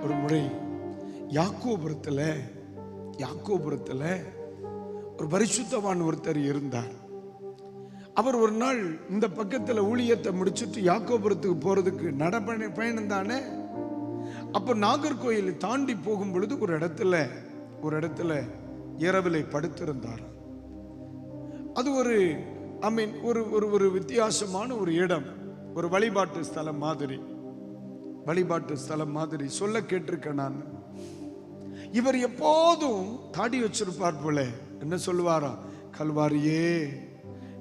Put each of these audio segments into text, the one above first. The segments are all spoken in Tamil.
ஒரு முறை யாக்கோபுரத்துல ஒரு பரிசுத்தவான் ஒருத்தர் இருந்தார். அவர் ஒரு நாள் இந்த பக்கத்துல ஊழியத்தை முடிச்சுட்டு யாக்கோபுரத்துக்கு போறதுக்கு பயணம் தானே. அப்ப நாகர்கோயில் தாண்டி போகும் பொழுது ஒரு இடத்துல இரவிலே படுத்திருந்தார். அது ஒரு ஒரு வித்தியாசமான ஒரு இடம், ஒரு வழிபாட்டு ஸ்தலம் மாதிரி சொல்ல கேட்டிருக்கேன் நான். இவர் எப்போதும் தாடி வச்சிருப்பார் போல. என்ன சொல்லுவாரா? கல்வாரியே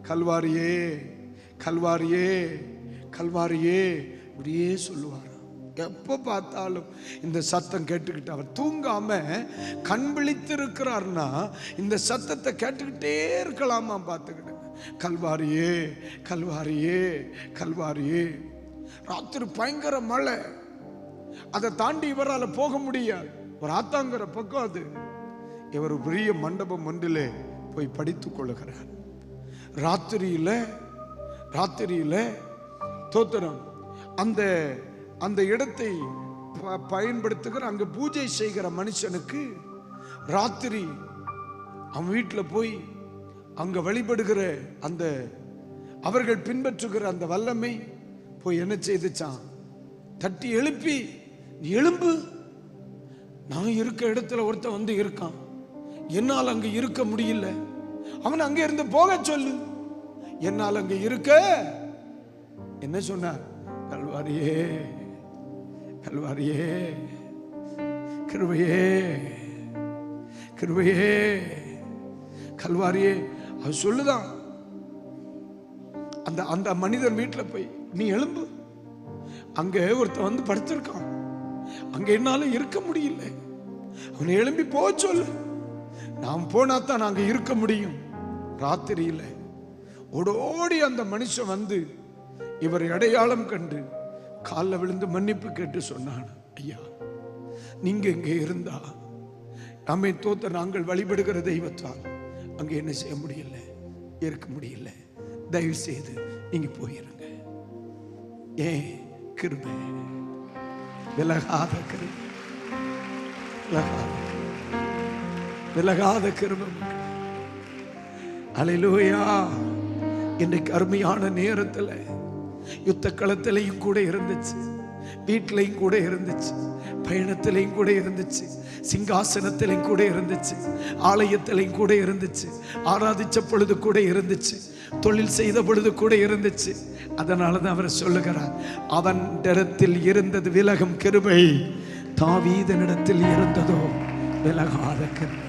கல்வாரியே கல்வாரியே கல்வாரியே இப்படியே சொல்லுவாரா. எப்ப பார்த்தாலும் இந்த சத்தம் கேட்டுக்கிட்டு அவர் தூங்காம கண் விழித்திருக்கிறார்னா இந்த சத்தத்தை கேட்டுக்கிட்டே இருக்கலாமா? பார்த்துக்கிட்டு கல்வாரியே கல்வாரியே கல்வாரியே. ராத்திரி பயங்கர மழை, அதை தாண்டி இவரால் போக முடியாது. ஒரு ஆத்தாங்கிற பக்கம் அது. இவர் பெரிய மண்டபம் ஒன்றிலே போய் படித்துக் கொள்ளுகிறார். ராத்திரியில தோத்திரம் அந்த இடத்தை பயன்படுத்துகிற அங்க பூஜை செய்கிற மனுஷனுக்கு ராத்திரி அவன் வீட்டில் போய் அங்க வழிபடுகிற அந்த அவர்கள் பின்பற்றுகிற அந்த வல்லமை போய் என்ன செய்துச்சான்? தட்டி எழுப்பி, நீ எழும்பு, நான் இருக்க இடத்துல ஒருத்தன் வந்து இருக்கான், என்னால் அங்க இருக்க முடியல, அவன் அங்க இருந்து போக சொல்லு, என்னால் அங்க இருக்க. என்ன சொன்னார்? கல்வாரியே கல்வாரியே கிருபையே கிருபையே கல்வாரியே. அது சொல்லுதான். அந்த மனிதன் வீட்டில் போய் நீ எழும்பு, அங்க ஒருத்தன் வந்து படுத்திருக்கான், அங்க என்னால இருக்க முடியல, அவனை எழும்பி போக சொல்லு, நாம் போனாத்தான் அங்க இருக்க முடியும். ராத்திரியில ஓடோடி அந்த மனுஷன் வந்து இவர் அடையாளம் கண்டு காலில் விழுந்து மன்னிப்பு கேட்டு சொன்னான், ஐயா நீங்க இங்கே இருந்தா நம்மை தோத்த நாங்கள் வழிபடுகிற தெய்வத்தால் அங்க என்ன செய்ய முடியல, இருக்க முடியல, தயவு செய்து நீங்க போயிருங்க. ஏன் கிருபை, விலகாத கிருபை, விலகாத கிருபை. அல்லேலூயா. இன்றைக்கு அருமையான நேரத்தில் யுத்த களத்திலையும் கூட இருந்துச்சு, வீட்டிலையும் கூட இருந்துச்சு, பயணத்திலையும் கூட இருந்துச்சு, சிங்காசனத்திலையும் கூட இருந்துச்சு, ஆலயத்திலையும் கூட இருந்துச்சு, ஆராதிச்ச பொழுது கூட இருந்துச்சு, தொழில் செய்த பொழுது கூட இருந்துச்சு. அதனாலதான் அவர் சொல்லுகிறார், அவன் இடத்தில் இருந்தது விலகும் கிருபை, தாவீதனிடத்தில் இருந்ததோ விலகாத கிருபை.